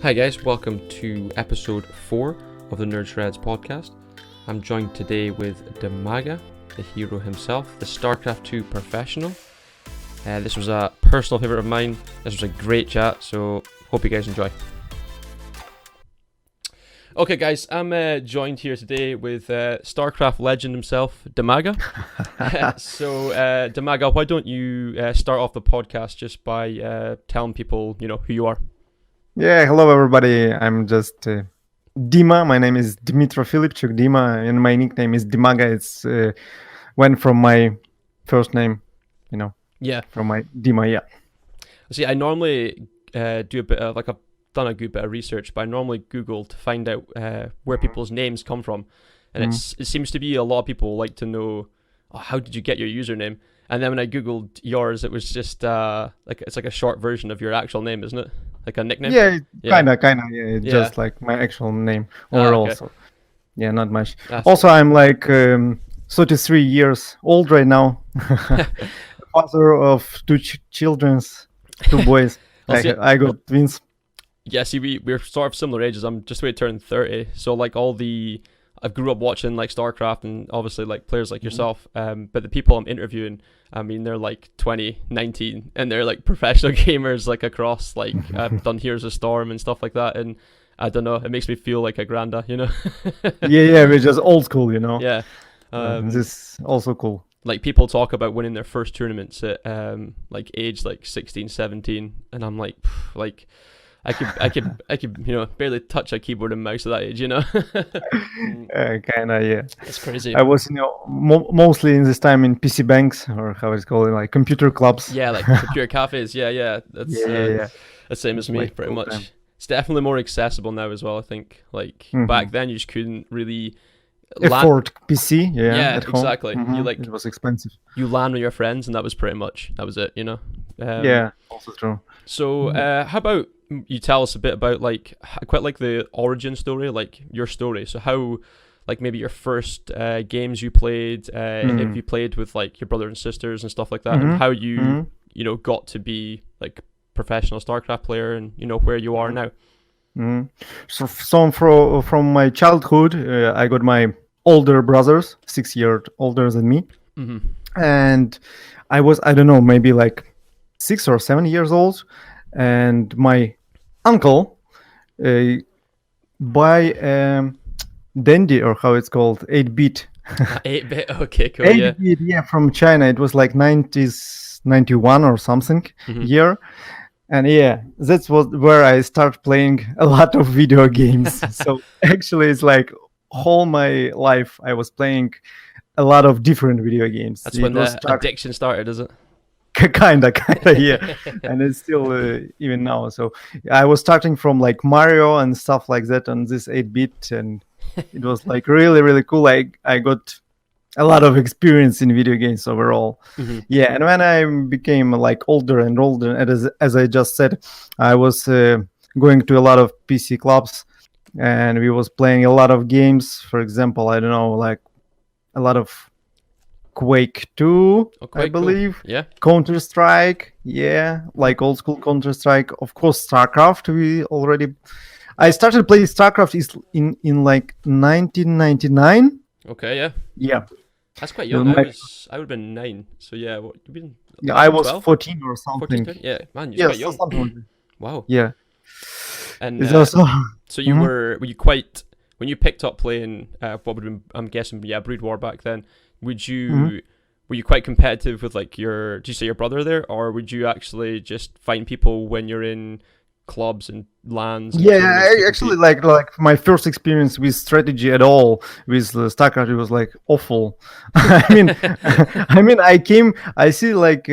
Hi guys, welcome to episode 4 of the Nerdshredz Podcast. I'm joined today with Dimaga, the hero himself, the StarCraft II professional. This was a personal favourite of mine. This was a great chat, so hope you guys enjoy. Okay guys, I'm joined here today with StarCraft legend himself, Dimaga. Dimaga, why don't you start off the podcast just by telling people, who you are? Yeah, hello everybody. I'm just Dima. My name is Dmitro Filipchuk Dima, and my nickname is Dimaga. It's went from my first name, Yeah. from my Dima. Yeah. See, I normally do a bit of, I've done a good bit of research, but I normally Google to find out where people's names come from, and it seems to be a lot of people like to know, how did you get your username? And then when I Googled yours, it was just it's like a short version of your actual name, isn't it? Like a nickname? Yeah, kinda. Yeah, just like my actual name overall. Okay. So, yeah, not much. That's Also, I'm like 33 years old right now. Father of two two boys. I got twins. Yeah, see, we're sort of similar ages. I'm just about to turn 30, so like I grew up watching like StarCraft and obviously like players like yourself, but the people I'm interviewing, I mean, they're like 20, 19, and they're like professional gamers like across, like I've done Heroes of Storm and stuff like that, and I don't know, it makes me feel like a granda, Yeah, we're just old school, Yeah. This is also cool. Like people talk about winning their first tournaments at like age like 16, 17, and I'm like, I could, barely touch a keyboard and mouse at that age, Kinda, yeah. It's crazy. I was, mostly in this time in PC banks, or how it's called, like computer clubs. Yeah, like computer cafes. Yeah. That's Yeah. the same as me, Like pretty full much. time. It's definitely more accessible now as well, I think. Like back then, you just couldn't really Afford PC, Yeah, at home. exactly. It was expensive. You LAN with your friends, and that was it, Yeah, also true. So, how about you tell us a bit about, like, I quite like the origin story, like your story. So how, like, maybe your first games you played, if you played with like your brother and sisters and stuff like that, and how you got to be like professional StarCraft player, and where you are now. So from my childhood, I got my older brothers, 6 years older than me, and I was, I don't know, maybe like 6 or 7 years old, and my uncle buy Dandy, or how it's called, 8-bit. 8-bit, okay, cool, 8-bit, yeah, from China. It was like 91 or something year. And yeah, that was where I started playing a lot of video games. So actually, it's like all my life I was playing a lot of different video games. That's when the addiction started, is it? Kinda, yeah. And it's still even now. So I was starting from like Mario and stuff like that on this 8-bit, and it was like really, really cool. I got a lot of experience in video games overall. Yeah, and when I became like older and older, and as I just said, I was going to a lot of PC clubs, and we was playing a lot of games. For example, I don't know, like a lot of Quake 2, I believe. Cool. Yeah. Counter-Strike, yeah, like old school Counter-Strike. Of course, StarCraft. I started playing StarCraft in like 1999. Okay, yeah. Yeah. That's quite young. I would have been 9. So yeah, what you've been? Yeah, I was 12? 14 or something. 14, yeah, man, you're quite young. Something. Wow. Yeah. And It's also... so you were you quite, when you picked up playing what would have been, I'm guessing, Brood War back then, would you were you quite competitive with like did you say your brother there, or would you actually just find people when you're in clubs and LANs? And I actually like my first experience with strategy at all with StarCraft, it was like awful. I mean I see like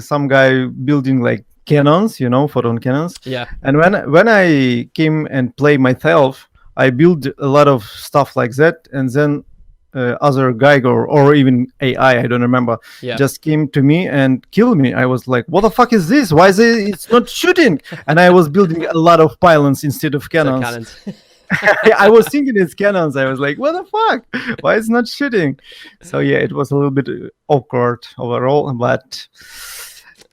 some guy building like cannons, photon cannons. Yeah. And when I came and play myself, I built a lot of stuff like that, and then other guy or even AI, I don't remember, just came to me and killed me. I was like, what the fuck is this? Why is it's not shooting? And I was building a lot of pylons instead of cannons. I was thinking it's cannons. I was like, what the fuck? Why it's not shooting? So yeah, it was a little bit awkward overall, but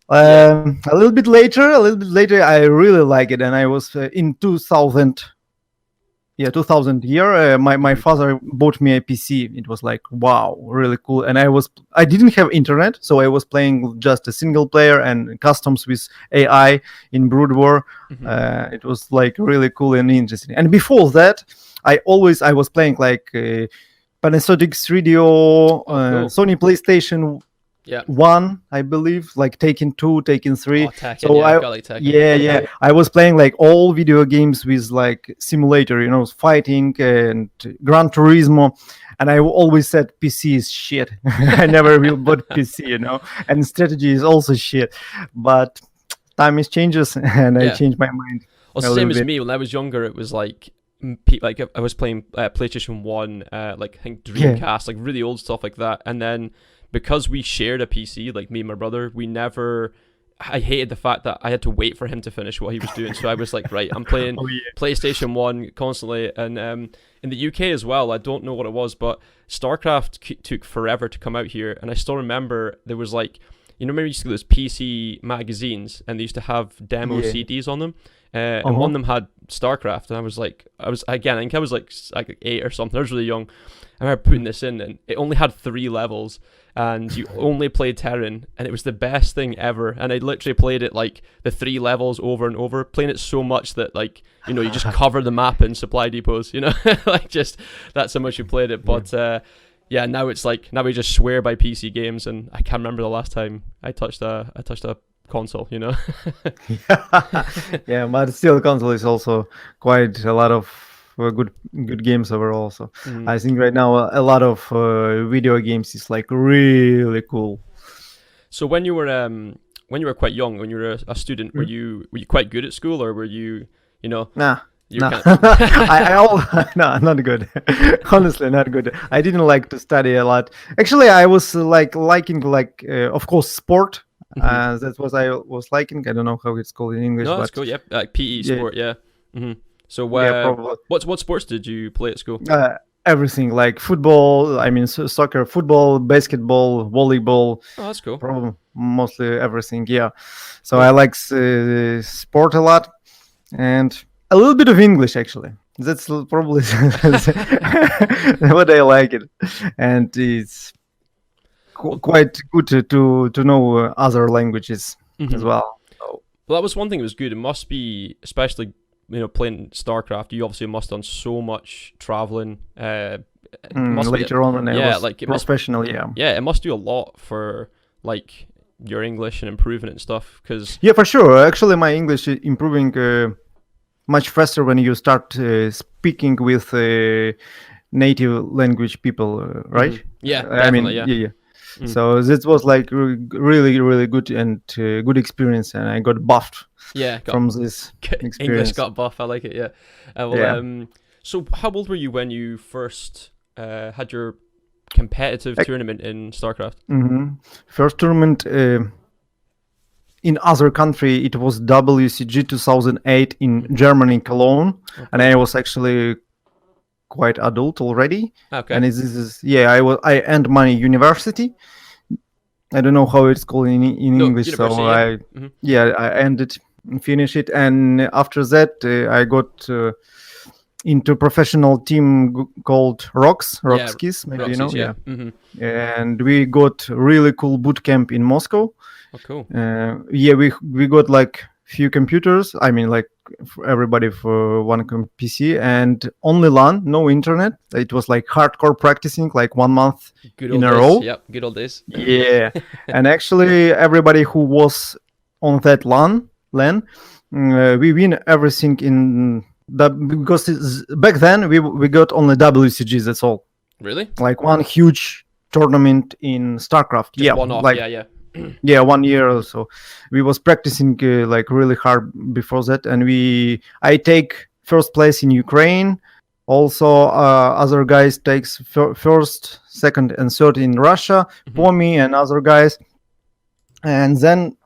A little bit later, I really like it, and I was in 2000. Yeah, 2000 year. My father bought me a PC. It was like, wow, really cool. And I didn't have internet, so I was playing just a single player and customs with AI in Brood War. It was like really cool and interesting. And before that, I was playing like Panasonic 3DO, cool. Sony PlayStation. Yeah. 1, I believe, like Taken 2, Taken 3. Oh, Tekken, so I got like Tekken. I was playing like all video games with like simulator, fighting and Gran Turismo, and I always said PC is shit. I never will bought PC, and strategy is also shit. But time is changes, and I changed my mind. Well, it's the same as me. When I was younger, it was like I was playing PlayStation 1, like I think Dreamcast, like really old stuff like that, and then because we shared a PC, like me and my brother, I hated the fact that I had to wait for him to finish what he was doing. So I was like, right, I'm playing PlayStation 1 constantly. And in the UK as well, I don't know what it was, but StarCraft took forever to come out here. And I still remember there was like, remember you used to get those PC magazines and they used to have demo CDs on them. And one of them had StarCraft. And I was like, I think I was like 8 or something. I was really young. I remember putting this in and it only had 3 levels. And you only played Terran, and it was the best thing ever. And I literally played it like the 3 levels over and over, playing it so much that like you just cover the map in supply depots, like just that's how much you played it. But now it's like we just swear by PC games, and I can't remember the last time I touched a console. Yeah, but still, console is also quite a lot of good games overall. So I think right now a lot of video games is like really cool. So when you were quite young, when you were a student, were you quite good at school, or were you Nah. No, not good. Honestly, not good. I didn't like to study a lot. Actually, I was liking of course sport. That's what I was liking. I don't know how it's called in English. No, that's cool. Yeah, like PE sport. Yeah. So what sports did you play at school? Everything, like football. I mean, soccer, football, basketball, volleyball. Oh, that's cool. Probably mostly everything. Yeah. So I like sport a lot, and a little bit of English actually. That's probably what I like it, and it's quite good to know other languages as well. So. Well, that was one thing that was good. It must be, especially playing StarCraft, you obviously must have done so much traveling. Later on when I was like professional, it must do a lot for like your English and improving it and stuff. Cause for sure. Actually, my English is improving much faster when you start speaking with native language people, right? Yeah, definitely, I mean, So this was like really, really good and good experience, and I got buffed. From this experience. English got buff. I like it. Yeah. So how old were you when you first had your competitive tournament in StarCraft? First tournament in other country, it was WCG 2008 in Germany, Cologne, and I was actually quite adult already. Okay. And this is I end my university. I don't know how it's called in English. So I ended and finish it, and after that I got into professional team called Roxkiss, maybe Roxkiss, and we got really cool boot camp in Moscow. Oh, cool. We got like few computers. I mean, like for everybody for one PC, and only LAN, no internet. It was like hardcore practicing, like 1 month in a row. Yep, good old days. Yeah, and actually everybody who was on that LAN, we win everything in because back then we got only WCGs. That's all. Really? Like one huge tournament in StarCraft. Just one off. Yeah, 1 year or so. We was practicing like really hard before that, and I take first place in Ukraine. Also, other guys takes first, second, and third in Russia. Pomi and other guys, and then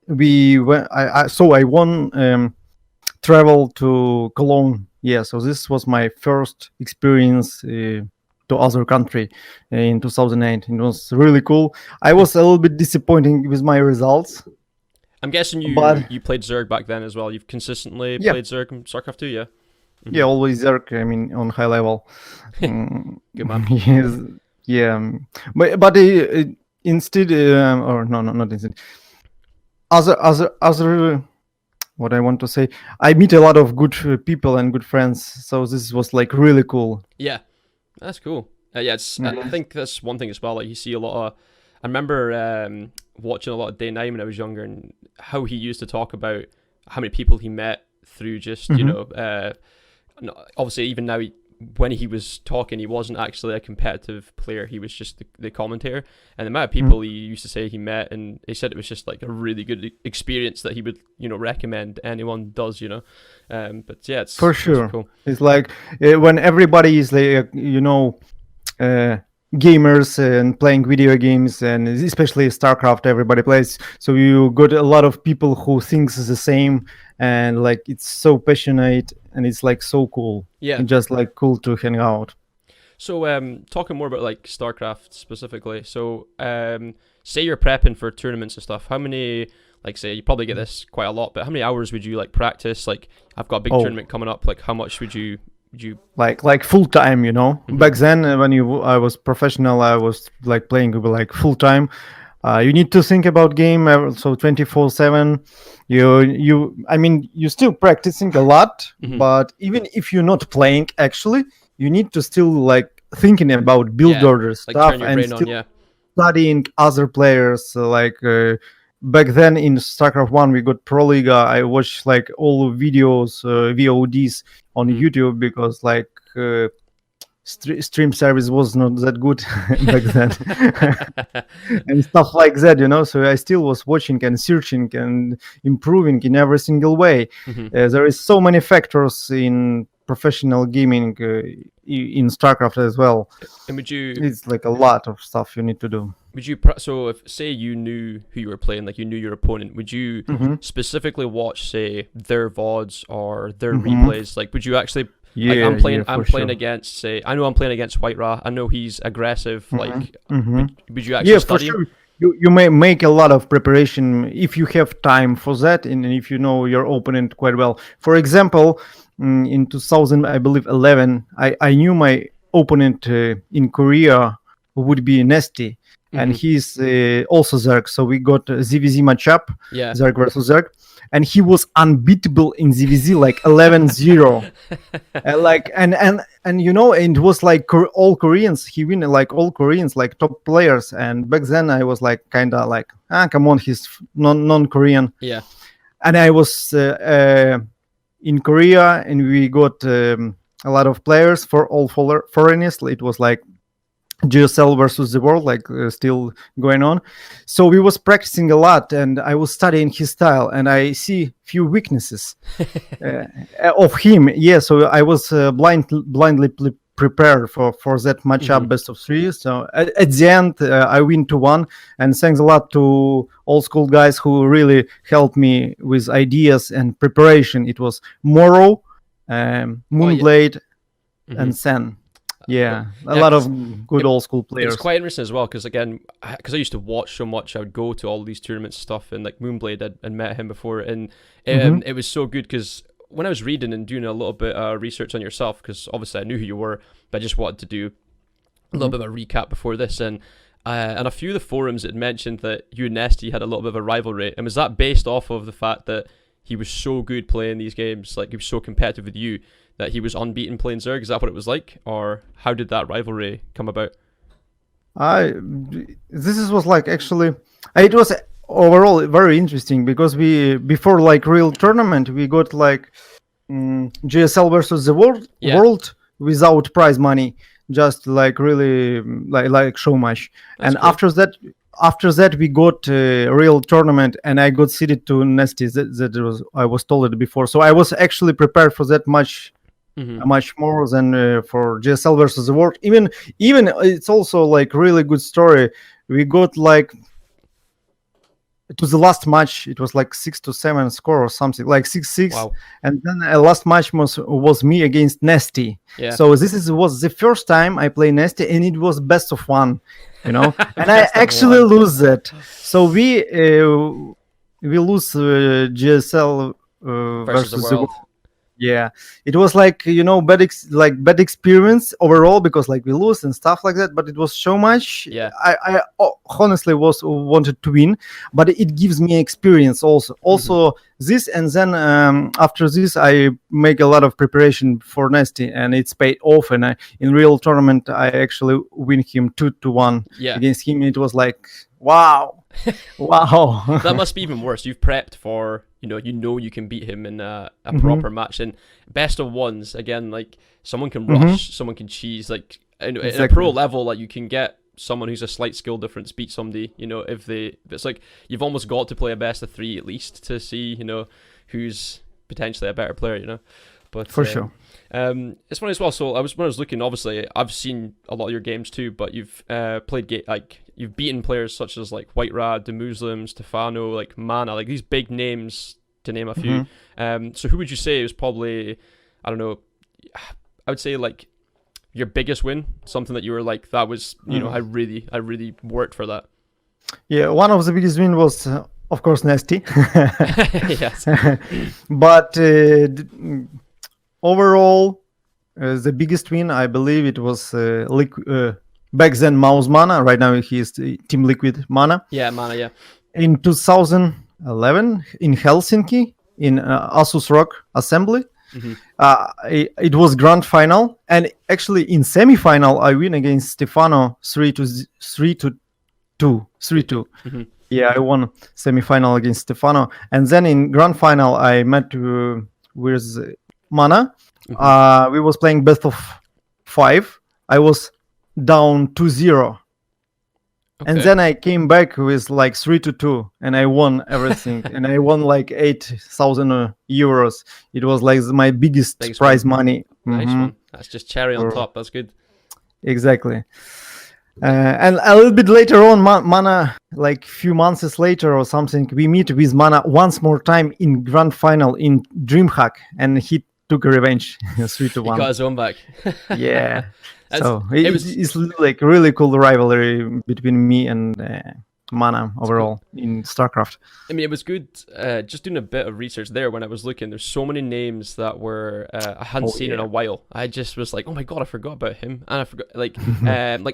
we went. I won travel to Cologne. Yeah, so this was my first experience to other country in 2008. It was really cool. I was a little bit disappointed with my results. I'm guessing you played Zerg back then as well. You've consistently played Zerg in StarCraft 2, yeah? Mm-hmm. Yeah, always Zerg. I mean, on high level. Good man. Yes, yeah. But instead, or no, not instead. Other. What I want to say, I meet a lot of good people and good friends. So this was like really cool. Yeah, that's cool. I think that's one thing as well. Like you see a lot of. I remember watching a lot of Day 9 when I was younger, and how he used to talk about how many people he met through just obviously even now when he was talking, he wasn't actually a competitive player. He was just the commentator, and the amount of people he used to say he met, and he said it was just like a really good experience that he would recommend anyone does. But yeah, it's for sure. Cool. It's like when everybody is like gamers and playing video games, and especially StarCraft, everybody plays. So you got a lot of people who thinks the same, and like it's so passionate, and it's like so cool. Yeah, it's just like cool to hang out. So talking more about like StarCraft specifically. So say you're prepping for tournaments and stuff. How many, like say you probably get this quite a lot, but how many hours would you like practice? Like I've got a big tournament coming up. Like how much would you like full time? Back then when I was professional, I was like playing like full time. You need to think about game, so 24/7. You still practicing a lot, but even if you're not playing, actually, you need to still like thinking about build order stuff and still studying other players. Back then in StarCraft 1, we got Pro Liga. I watched like all videos, VODs on YouTube because like stream service was not that good back then and stuff like that, So I still was watching and searching and improving in every single way. There is so many factors in professional gaming in StarCraft as well. And it's like a lot of stuff you need to do. So if say you knew who you were playing, like you knew your opponent, would you specifically watch say their VODs or their replays? Like would you actually I'm playing against say I know I'm playing against White Ra. I know he's aggressive. Like would you actually study him? For sure. You may make a lot of preparation if you have time for that, and if you know your opponent quite well. For example, in 2011, I knew my opponent in Korea would be Nesta, and he's also Zerg. So we got a ZVZ matchup, Zerg versus Zerg, and he was unbeatable in ZVZ, like 11-0. And it was like all Koreans. He win like all Koreans, like top players. And back then I was like kind of like, come on, he's non-Korean. Yeah. And I was in Korea, and we got a lot of players for all foreigners. It was like GSL versus the world, like still going on. So we was practicing a lot, and I was studying his style, and I see few weaknesses of him. Yeah, so I was blindly prepared for that matchup, best of 3. So at the end, I win 2-1, and thanks a lot to old school guys who really helped me with ideas and preparation. It was Morrow, Moonblade, and Sen. Yeah, a lot of good old school players. It's quite interesting as well because I used to watch so much, I would go to all these tournaments and stuff, and like Moonblade, I'd met him before, and it was so good because when I was reading and doing a little bit of research on yourself, because obviously I knew who you were, but I just wanted to do a little bit of a recap before this, and a few of the forums had mentioned that you and Nesta had a little bit of a rivalry, and was that based off of the fact that he was so good playing these games, like he was so competitive with you, that he was unbeaten playing Zerg? Is that what it was like? Or how did that rivalry come about? This was like actually, it was overall very interesting because before like real tournament, we got like GSL versus the world without prize money, just like really like show match. That's and cool. After that we got a real tournament, and I got seeded to Nesta. I was told it before, so I was actually prepared for that much more than for GSL versus the world. Even it's also like really good story. We got like to the last match, it was like 6-7 score or something, like 6-6. Wow. And then the last match was me against Nesta. Yeah. So this was the first time I played Nesta, and it was best of 1, and I actually lose that. So we lose GSL versus the world. Yeah, it was like bad experience overall because like we lose and stuff like that. But it was so much. Yeah. I honestly wanted to win, but it gives me experience also. Also this, and then after this I make a lot of preparation for Nesta, and it's paid off. And in real tournament I actually win him 2-1 against him. It was like wow, wow. That must be even worse. You've prepped for. You can beat him in a proper match, and best of ones again. Like someone can rush, someone can cheese. Like at a pro level, like you can get someone who's a slight skill difference beat somebody. If it's like you've almost got to play a best of 3 at least to see who's potentially a better player. But for sure. It's funny as well. So when I was looking, obviously I've seen a lot of your games too, but you've played you've beaten players such as like White Rad, the Muslim, Stefano, like Mana, like these big names to name a few. So who would you say is probably, I don't know, I would say like your biggest win, something that you were like, that was, I really worked for that. Yeah, one of the biggest win was, of course, Nesta. Yes. But overall, the biggest win, I believe it was back then Mouse Mana. Right now he is Team Liquid Mana. Yeah, Mana, yeah. In 2011 in Helsinki in Asus Rock Assembly. It was grand final, and actually in semi-final I win against Stefano 3-2. Yeah, I won semi-final against Stefano, and then in grand final I met with Mana. We was playing best of 5. I was down 2-0. Okay. And then I came back with like 3-2, and I won everything. And I won like 8,000 euros. It was like my biggest prize money. Nice one. That's just cherry on top. That's good. Exactly. And a little bit later on, Mana, like few months later or something, we meet with Mana once more time in grand final in DreamHack, and he took a revenge 3-1. He got his own back. Yeah. So it's like really cool rivalry between me and Mana overall in StarCraft. I mean, it was good. Just doing a bit of research there when I was looking. There's so many names that were I hadn't seen in a while. I just was like, oh my god, I forgot about him, and I forgot like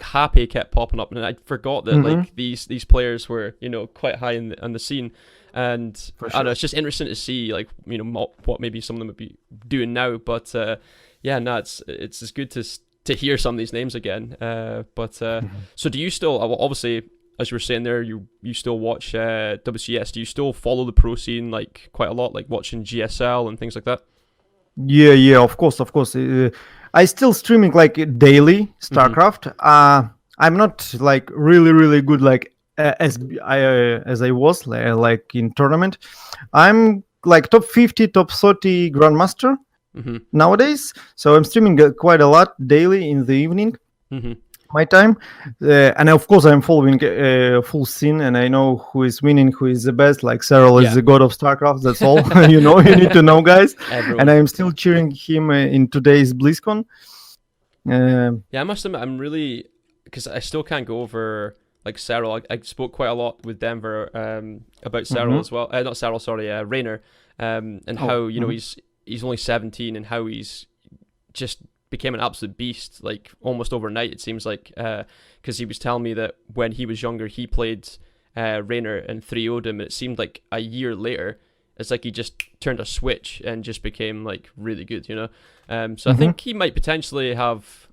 Happy kept popping up, and I forgot that like these players were quite high on the scene. And sure. I don't know, it's just interesting to see like what maybe some of them would be doing now. But it's good to hear some of these names again. So do you still, obviously, as you were saying there, you still watch WCS? Do you still follow the pro scene like quite a lot, like watching GSL and things like that? Yeah, of course. I still streaming like daily StarCraft. I'm not like really good like as I was like in tournament. I'm like top 50, top 30 Grandmaster nowadays. So I'm streaming quite a lot daily in the evening, my time. And of course I'm following full scene, and I know who is winning, who is the best. Like Cyril is the god of StarCraft. That's all. You need to know, guys. Everyone. And I'm still cheering him in today's BlizzCon. I must admit, I'm really, because I still can't go over like Cyril. I spoke quite a lot with Denver about Cyril as well. Not Cyril, sorry, Raynor, and how he's only 17 and how he's just became an absolute beast like almost overnight. It seems like because he was telling me that when he was younger he played Raynor and 3-0'd him, and it seemed like a year later it's like he just turned a switch and just became like really good. So I think he might potentially have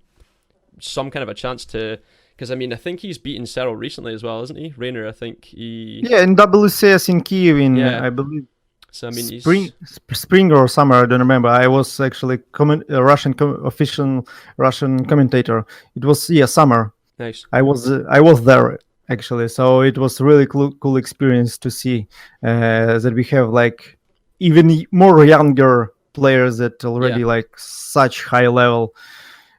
some kind of a chance to. Because, I mean, I think he's beaten Cyril recently as well, isn't he? Raynor, I think he... Yeah, in WCS in Kyiv I believe, so, I mean, spring or summer, I don't remember. I was actually official Russian commentator. It was, summer. Nice. I was there, actually. So it was really cool experience to see that we have, like, even more younger players that already, like, such high level...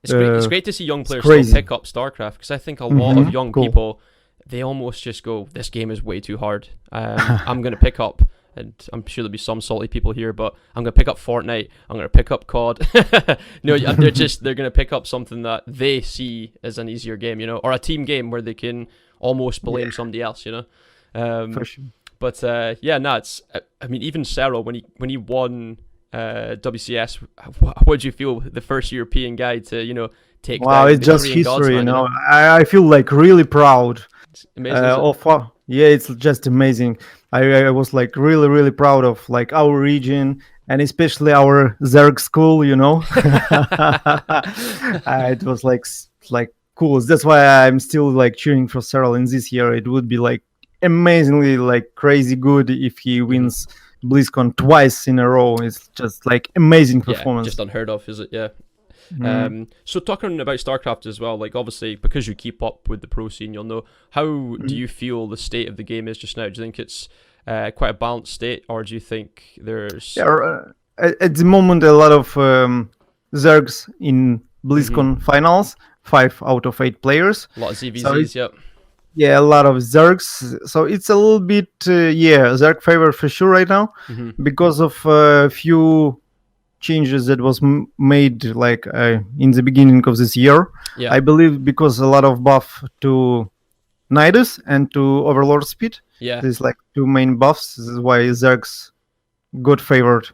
It's great to see young players still pick up StarCraft, because I think a lot of young people, they almost just go, this game is way too hard. I'm going to pick up, and I'm sure there'll be some salty people here, but I'm going to pick up Fortnite, I'm going to pick up COD. No, they're going to pick up something that they see as an easier game, or a team game where they can almost blame somebody else, For sure. But yeah, no, it's. I mean, even Cyril when he won WCS, what did you feel? The first European guy to take Wow, down it's the just Korean history, Godsman, I feel like really proud. It's amazing. Isn't it? Yeah, it's just amazing. I was like really, really proud of like our region and especially our Zerg school. It was like cool. That's why I'm still like cheering for Cyril in this year. It would be like amazingly like crazy good if he wins BlizzCon twice in a row. It's just like amazing performance. Yeah, just unheard of, is it? Yeah. Mm. So talking about StarCraft as well, like obviously because you keep up with the pro scene, you'll know. How do you feel the state of the game is just now? Do you think it's quite a balanced state, or do you think there's... At the moment, a lot of Zergs in BlizzCon finals, 5 out of 8 players. A lot of ZVZs, yep. Yeah, a lot of Zergs. So it's a little bit, Zerg favor for sure right now because of a few changes that was made like in the beginning of this year. Yeah. I believe because a lot of buff to Nidus and to Overlord speed. Yeah. There's like 2 main buffs. This is why Zergs got favored,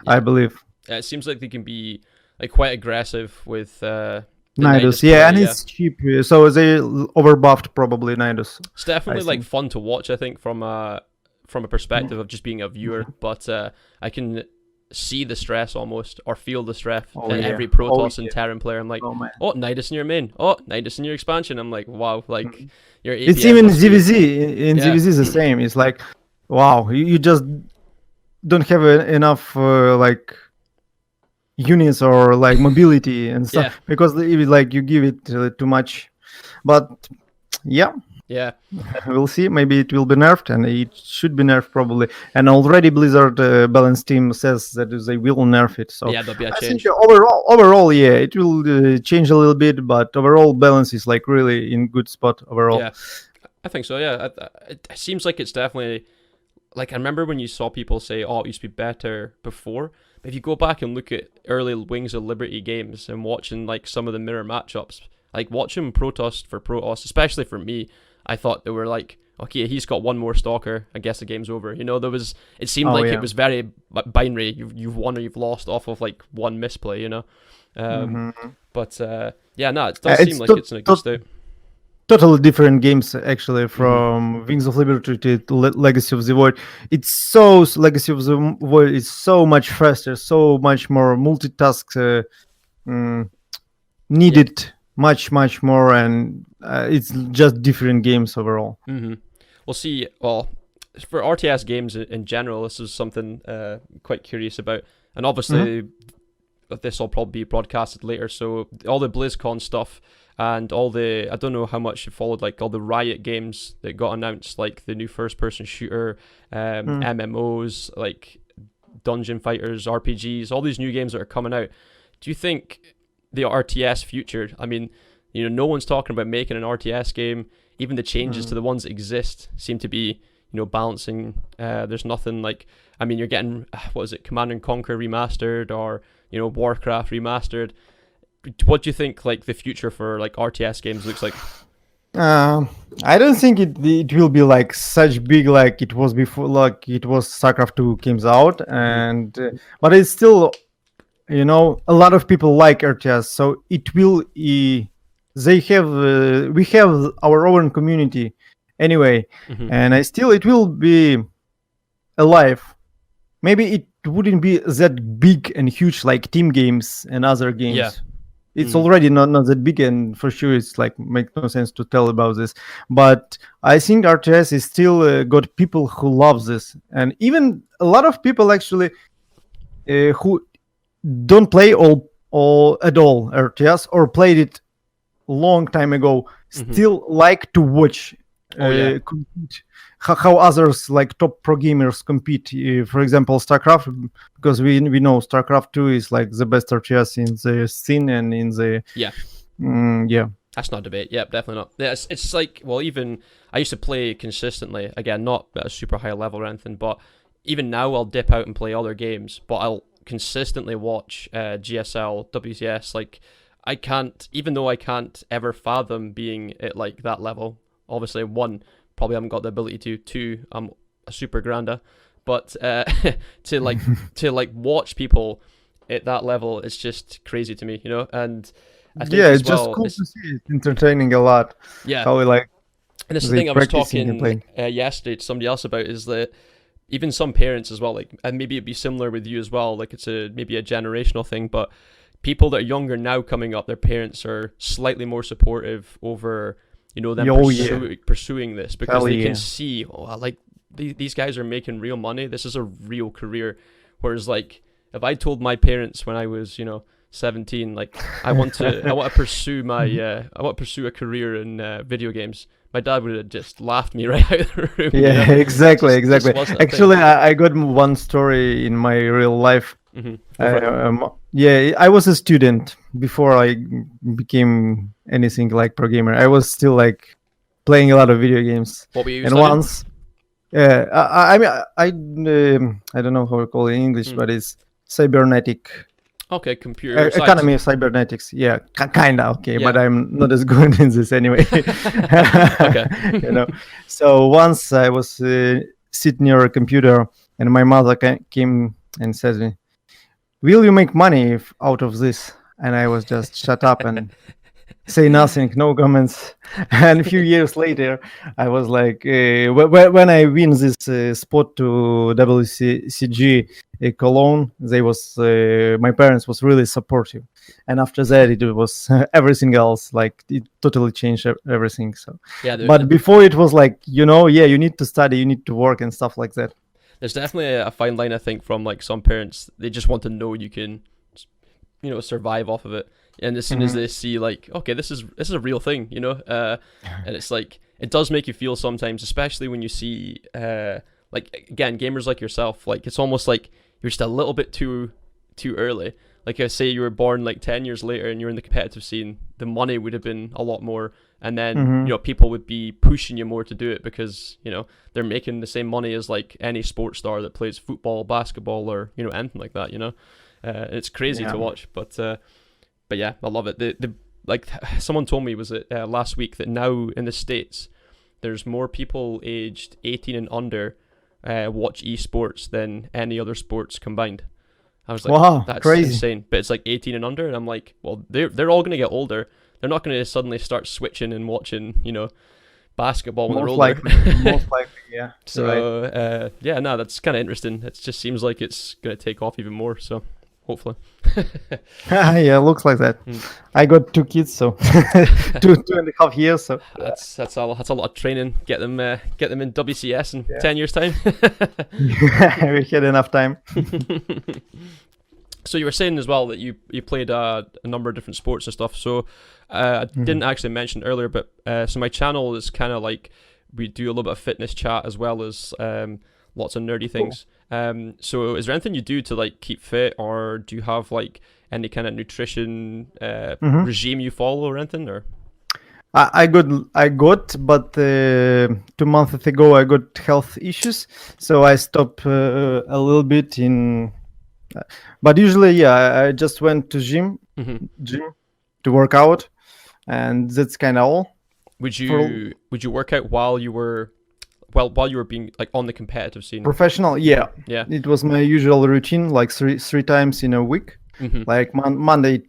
I believe. Yeah, it seems like they can be like quite aggressive with Nidus, and it's cheap, so they overbuffed probably Nidus. It's definitely like fun to watch, I think, from a perspective of just being a viewer, but I can see the stress almost, or feel the stress in every Protoss and Terran player. I'm like, Nidus in your main, Nidus in your expansion. I'm like, wow, like your APM. It's even ZVZ, in ZVZ is the same. It's like, wow, you just don't have enough like units or like mobility and stuff because like you give it too much. But yeah, we'll see. Maybe it will be nerfed, and it should be nerfed probably. And already Blizzard balance team says that they will nerf it. So yeah, there'll be a change. I think overall, it will change a little bit, but overall balance is like really in good spot overall. Yeah, I think so. Yeah, it seems like it's definitely like, I remember when you saw people say, "Oh, it used to be better before." But if you go back and look at early Wings of Liberty games and watching like some of the mirror matchups, like watching Protoss for Protoss, especially for me, I thought they were like, okay, he's got one more Stalker, I guess the game's over. It seemed like it was very binary. You've won or you've lost off of like one misplay, But it does seem like it's in a good state. Totally different games actually from Wings of Liberty to Legacy of the Void. Legacy of the Void is so much faster, so much more multitask needed, much more, and it's just different games overall. We'll see. Well, for RTS games in general, this is something quite curious about, and obviously this will probably be broadcasted later. So all the BlizzCon stuff. And all the, I don't know how much you followed, like all the Riot games that got announced, like the new first-person shooter, MMOs, like Dungeon Fighters, RPGs, all these new games that are coming out. Do you think the RTS future, I mean, no one's talking about making an RTS game. Even the changes to the ones that exist seem to be, balancing. There's nothing like, I mean, you're getting, Command and Conquer remastered, or, Warcraft remastered. What do you think like the future for like RTS games looks like? I don't think it will be like such big like it was before, like it was StarCraft II came out, and but it's still, a lot of people like RTS, so it will. We have our own community anyway, and it will be alive. Maybe it wouldn't be that big and huge like team games and other games. Yeah. It's already not that big, and for sure it's like make no sense to tell about this. But I think RTS is still got people who love this, and even a lot of people actually who don't play all at all RTS or played it long time ago still like to watch compete. How others like top pro gamers compete. For example, StarCraft, because we know StarCraft II is like the best RTS in the scene and in the That's not a debate. Yeah, definitely not. Yeah, it's like, well, even I used to play consistently. Again, not at a super high level or anything, but even now I'll dip out and play other games. But I'll consistently watch GSL, WCS. Like I can't, even though I can't ever fathom being at like that level. Obviously, one, probably haven't got the ability to. Two, I'm a super granda, but to like watch people at that level, it's just crazy to me, you know. And I think as it's just well, cool to see. It's entertaining a lot. yeah. How like And it's the they thing I was practicing and talking playing. yesterday to somebody else about, is that even some parents as well, like, and maybe it'd be similar with you as well, like it's maybe a generational thing, but people that are younger now coming up, their parents are slightly more supportive over, you know, them pursuing this, because Hell they yeah. can see, oh, like these guys are making real money. This is a real career. Whereas like if I told my parents when I was, you know, 17, like I want to pursue my I want to pursue a career in video games, my dad would have just laughed me right out of the room. Yeah, you know? exactly. Actually, Thing. I got one story in my real life. Mm-hmm. Yeah, I was a student before I became anything like pro gamer. I was still like playing a lot of video games. What were you And studying? once, yeah, I mean, I don't know how to call it in English, but it's cybernetic. Okay, computer science. Economy of cybernetics. Yeah, kind of okay, Yeah. but I'm not as good in this anyway. Okay. You know. So once I was sitting near a computer, and my mother came and said to me, "Will you make money out of this?" And I was just shut up and say nothing, no comments. And a few years later, I was like, when I win this spot to WCG Cologne, my parents was really supportive. And after that, it was everything else. Like it totally changed everything. So, yeah, but before it was like, you know, yeah, you need to study, you need to work and stuff like that. There's definitely a fine line, I think, from like some parents. They just want to know you can, you know, survive off of it. And as soon as they see like, okay, this is a real thing, you know, and it's like, it does make you feel sometimes, especially when you see, like, again, gamers like yourself, like it's almost like you're just a little bit too early. Like I say, you were born like 10 years later and you're in the competitive scene, the money would have been a lot more. And then, you know, people would be pushing you more to do it because, you know, they're making the same money as like any sports star that plays football, basketball, or, you know, anything like that, you know. It's crazy to watch, but yeah, I love it. The like someone told me, was it last week, that now in the States there's more people aged 18 and under watch eSports than any other sports combined. I was like, wow, that's crazy. insane. But it's like 18 and under, and I'm like, well, they're all gonna get older. They're not gonna suddenly start switching and watching, you know, basketball when they're older. Most likely, yeah. So right. yeah, no, that's kind of interesting. It just seems like it's gonna take off even more. So hopefully. Yeah, looks like that. I got 2 kids, so 2.5 years. So that's a lot of training. Get them in WCS in 10 years time. We had enough time. So you were saying as well that you played a number of different sports and stuff. So I didn't actually mention earlier, but so my channel is kind of like, we do a little bit of fitness chat as well as lots of nerdy things. So is there anything you do to like keep fit, or do you have like any kind of nutrition regime you follow or anything? Or I got, but 2 months ago I got health issues, so I stopped a little bit in. But usually, yeah, I just went to gym to work out, and that's kind of all. Would you work out while you were being like on the competitive scene? Professional, yeah. It was my usual routine, like three times in a week, like Monday,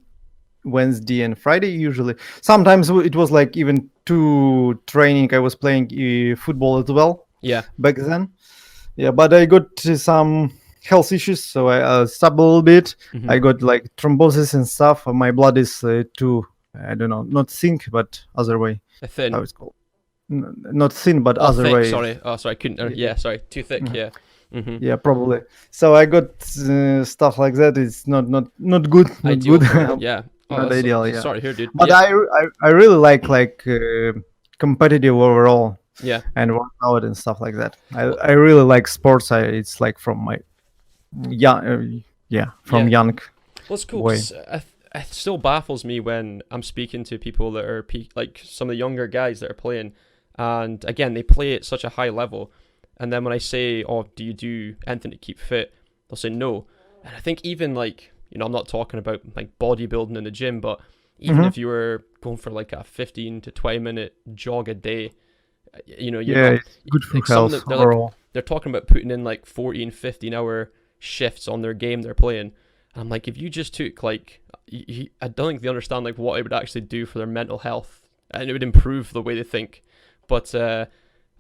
Wednesday, and Friday usually. Sometimes it was like even 2 training. I was playing football as well. Yeah. Back then. Yeah, but I got some health issues, so I stopped a little bit. I got like thrombosis and stuff. My blood is too, I don't know, not thick, but other way. Thin. How it's called? Not thin, but other thick, way. Sorry. Oh, sorry. I couldn't. Yeah, sorry. Too thick. Yeah. Yeah, probably. So I got stuff like that. It's not good. Not ideal good. Yeah. Oh, not ideal. Yeah. Sorry, here, dude. But yeah. I really like competitive overall. Yeah. And workout and stuff like that. I really like sports. It's like from my young. Young. Well, it's cool. It still baffles me when I'm speaking to people that are like some of the younger guys that are playing, and again they play at such a high level, and then when I say, "Oh, do you do anything to keep fit?" they'll say no. And I think even like, you know, I'm not talking about like bodybuilding in the gym, but even if you were going for like a 15 to 20 minute jog a day, you know, it's good for health overall. they're talking about putting in like 14, 15-hour shifts on their game they're playing. And I'm like, if you just took like, I don't think they understand like what it would actually do for their mental health, and it would improve the way they think. But I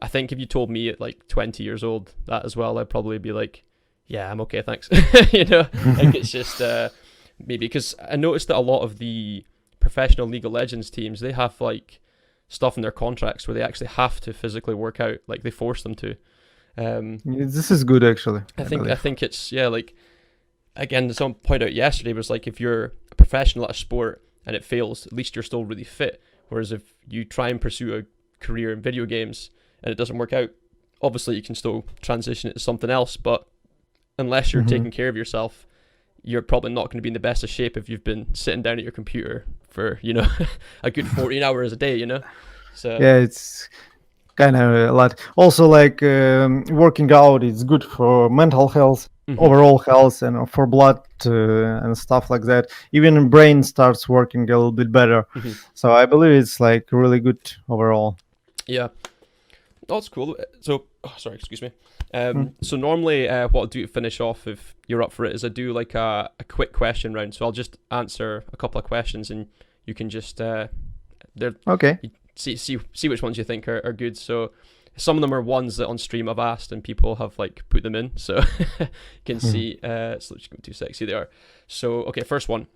think if you told me at like 20 years old that as well, I'd probably be like, yeah, I'm okay, thanks. You know, like it's just maybe because I noticed that a lot of the professional League of Legends teams, they have like stuff in their contracts where they actually have to physically work out, like they force them to. This is good actually. I think it's like, again, someone pointed out yesterday was like, if you're a professional at a sport and it fails, at least you're still really fit. Whereas if you try and pursue a career in video games and it doesn't work out, obviously you can still transition it to something else, but unless you're taking care of yourself, you're probably not going to be in the best of shape if you've been sitting down at your computer for, you know, a good 14 hours a day, you know? So yeah, it's kind of a lot. Also, like working out is good for mental health, overall health, and for blood and stuff like that. Even brain starts working a little bit better. So I believe it's like really good overall. Yeah, that's cool. So, sorry, excuse me. So normally what I'll do to finish off, if you're up for it, is I do like a quick question round. So I'll just answer a couple of questions and you can just okay. See which ones you think are good. So some of them are ones that on stream I've asked and people have like put them in. So you can see, so just give me 2 seconds, see they are. So, okay, first one.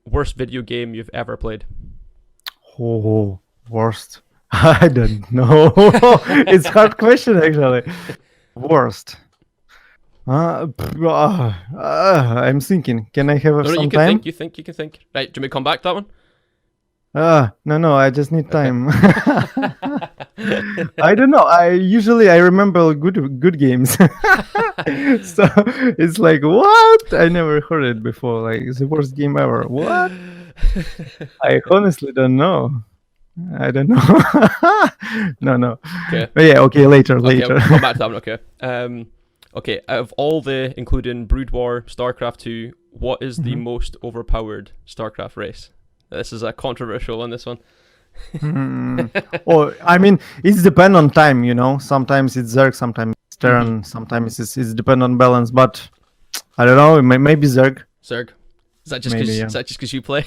Worst video game you've ever played? Oh, worst. I don't know. It's a hard question actually. Worst. I'm thinking. Can I have some time? You can think. Right, do you want me to come back to that one? No, I just need time. I don't know. I remember good games. So it's like, what? I never heard it before. Like, it's the worst game ever. What? I honestly don't know. I don't know. No. Okay. But yeah, okay, later. We'll come back to that one, okay. Okay, out of all the, including Brood War, StarCraft II, what is the most overpowered StarCraft race? This is a controversial one, this one. Or, I mean, it's depend on time, you know. Sometimes it's Zerg, sometimes it's Terran, sometimes it's depend on balance, but I don't know, maybe Zerg. Zerg. Is that just because you play?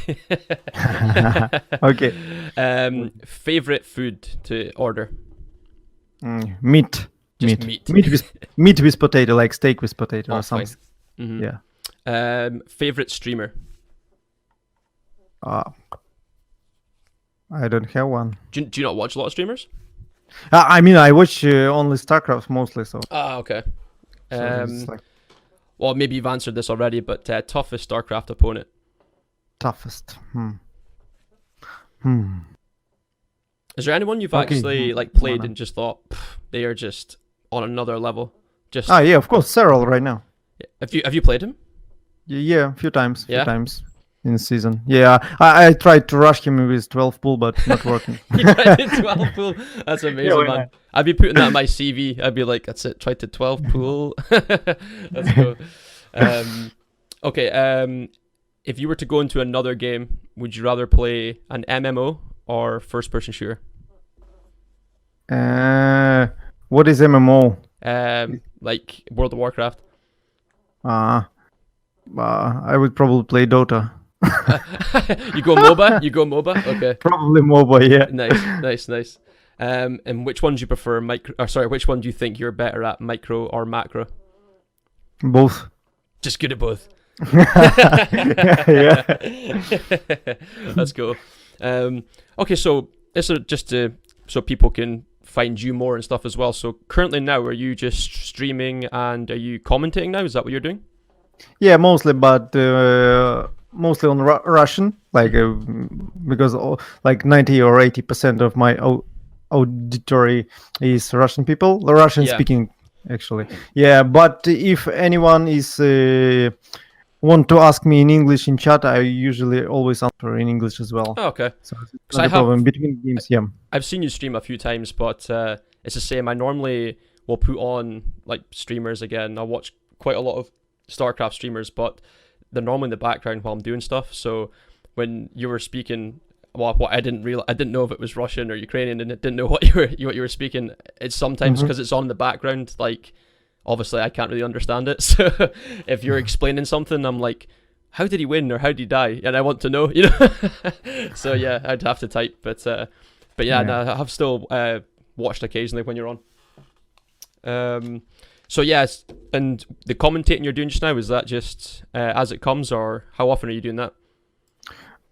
Okay. Favorite food to order? Meat. Meat with potato, like steak with potato or something. Yeah. Favorite streamer? I don't have one. Do you not watch a lot of streamers? I mean, I watch only StarCraft mostly, so. Okay. So well, maybe you've answered this already, but toughest StarCraft opponent? Toughest. Is there anyone you've actually like played and just thought they are just on another level? Just yeah, of course, Cyril right now. Have you played him? Yeah, a few times. In season. Yeah, I tried to rush him with 12 pool, but not working. You tried to 12 pool? That's amazing, man. I'd be putting that in my CV. I'd be like, that's it, tried to 12 pool. Let's go. Okay, if you were to go into another game, would you rather play an MMO or first-person shooter? What is MMO? Like World of Warcraft. I would probably play Dota. You go MOBA? Okay. Probably MOBA, yeah. Nice. And which one do you prefer, which one do you think you're better at, micro or macro? Both. Just good at both. Yeah. Let's go. Okay, so this is just so people can find you more and stuff as well. So currently now, are you just streaming and are you commentating now? Is that what you're doing? Yeah, mostly, but mostly on Russian, like because like 90 or 80% of my auditory is Russian people, Russian speaking actually. Yeah, but if anyone is want to ask me in English in chat, I usually always answer in English as well. Oh, okay. So it's not a problem between games. Yeah, I've seen you stream a few times, but it's the same. I normally will put on like streamers again. I watch quite a lot of StarCraft streamers, but they're normally in the background while I'm doing stuff. So when you were speaking, what I didn't know if it was Russian or Ukrainian, and I didn't know what you were speaking. It's sometimes because it's on the background, like obviously I can't really understand it. So if you're explaining something, I'm like, how did he win or how did he die? And I want to know, So yeah, I'd have to type, but yeah, no, I have still watched occasionally when you're on. So yes, and the commentating you're doing just now, is that just as it comes, or how often are you doing that?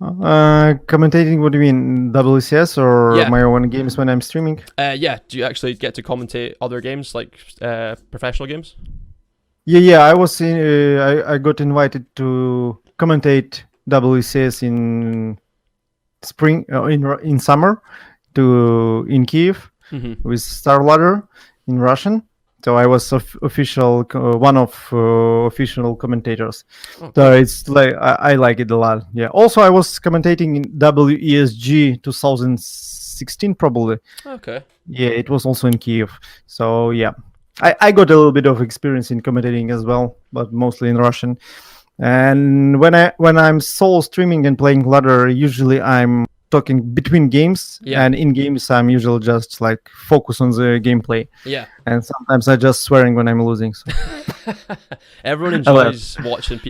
Commentating, what do you mean? WCS or my own games when I'm streaming? Yeah, do you actually get to commentate other games, like professional games? Yeah, I was I got invited to commentate WCS in spring, in summer, in Kiev with Star Ladder in Russian. So I was one of official commentators. Okay. So it's like I like it a lot. Yeah. Also, I was commentating in WESG 2016 probably. Okay. Yeah, it was also in Kiev. So yeah, I got a little bit of experience in commentating as well, but mostly in Russian. And when I'm solo streaming and playing ladder, usually I'm talking between games, and in games I'm usually just like focus on the gameplay. Yeah. And sometimes I just swearing when I'm losing. So. Everyone enjoys watching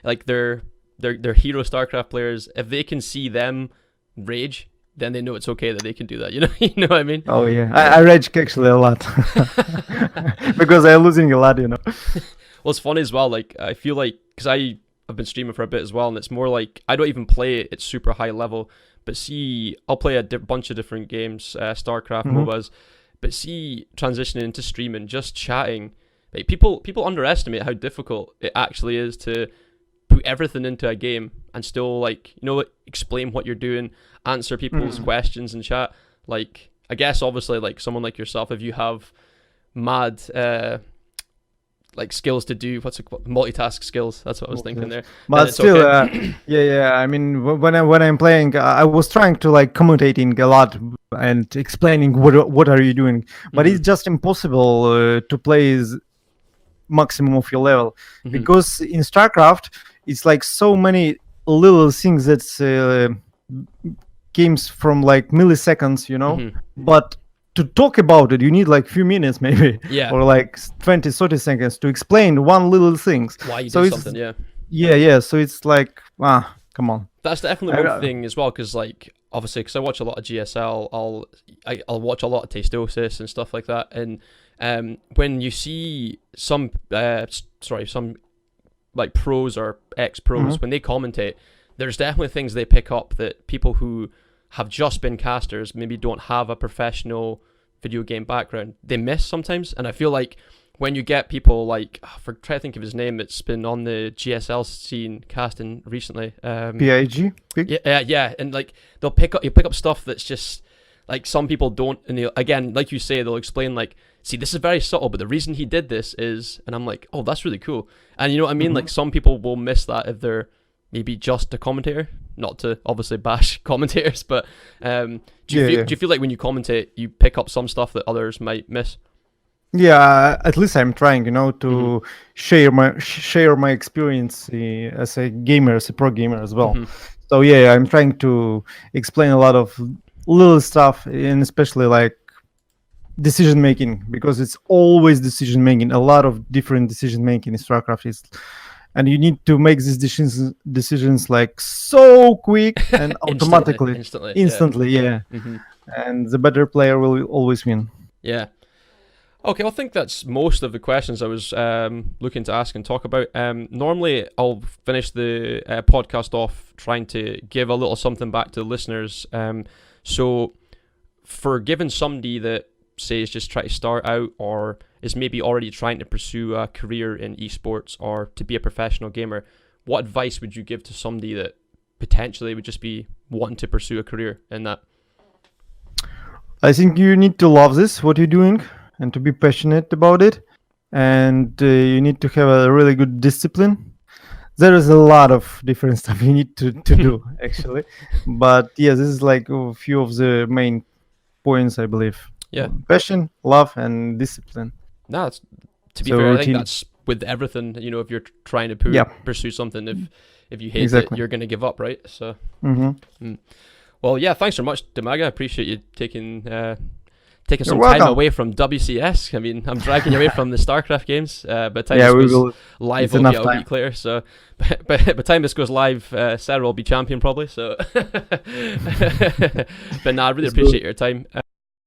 like their hero StarCraft players. If they can see them rage, then they know it's okay that they can do that. You know what I mean? Oh yeah, I rage actually a lot because I'm losing a lot. Well, it's funny as well. Like I feel like because I've been streaming for a bit as well, and it's more like I don't even play it at super high level. But see, I'll play a bunch of different games, StarCraft, MOBAs. But see, transitioning into streaming, just chatting, like people underestimate how difficult it actually is to put everything into a game and still explain what you're doing, answer people's questions in chat. Like I guess obviously like someone like yourself, if you have mad skills to do multitask skills, that's what I was thinking there, but still okay. Yeah, I mean when I'm playing, I was trying to commentating a lot and explaining what are you doing, but it's just impossible to play maximum of your level, because in StarCraft it's like so many little things that's games from like milliseconds, but to talk about it, you need like few minutes maybe, or like 20-30 seconds to explain one little things. Why you do something, yeah. So it's like, come on. That's definitely one thing as well, because like obviously, because I watch a lot of GSL, I'll watch a lot of Tastosis and stuff like that, and when you see some like pros or ex-pros when they commentate, there's definitely things they pick up that people who have just been casters, maybe don't have a professional video game background, they miss sometimes. And I feel like when you get people like, try to think of his name, it's been on the GSL scene casting recently. PIG? Yeah, and like you pick up stuff that's just like some people don't, and again, like you say, they'll explain like, see, this is very subtle, but the reason he did this is, and I'm like, oh, that's really cool. And you know what I mean? Like some people will miss that if they're maybe just a commentator, not to obviously bash commentators, but do you feel like when you commentate, you pick up some stuff that others might miss? Yeah, at least I'm trying, to share my experience as a gamer, as a pro gamer as well. So yeah, I'm trying to explain a lot of little stuff, and especially like decision making, because it's always decision making. A lot of different decision making in StarCraft and you need to make these decisions like so quick and automatically, instantly, yeah. And the better player will always win. Yeah. Okay, I think that's most of the questions I was looking to ask and talk about. Normally, I'll finish the podcast off trying to give a little something back to the listeners. So, for giving somebody that, say, is just trying to start out or is maybe already trying to pursue a career in esports or to be a professional gamer, what advice would you give to somebody that potentially would just be wanting to pursue a career in that? I think you need to love what you're doing, and to be passionate about it, and you need to have a really good discipline. There is a lot of different stuff you need to do actually, but yeah, this is like a few of the main points, I believe. Yeah, passion, love, and discipline. No, to be fair, I think that's with everything. If you're trying to pursue something, if you hate it, you're going to give up, right? So, Well, yeah, thanks so much, Dimaga. I appreciate you taking some welcome. time away from WCS. I mean, I'm dragging you away from the StarCraft games. By the time Yeah, we this will. goes live, It's will be enough a time. week later. So, by the time this goes live, Sarah will be champion probably. So, but nah, I really It's appreciate your time.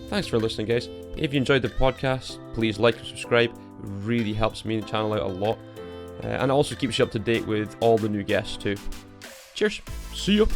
Thanks for listening, guys. If you enjoyed the podcast, please like and subscribe. It really helps me and the channel out a lot. And it also keeps you up to date with all the new guests too. Cheers. See you.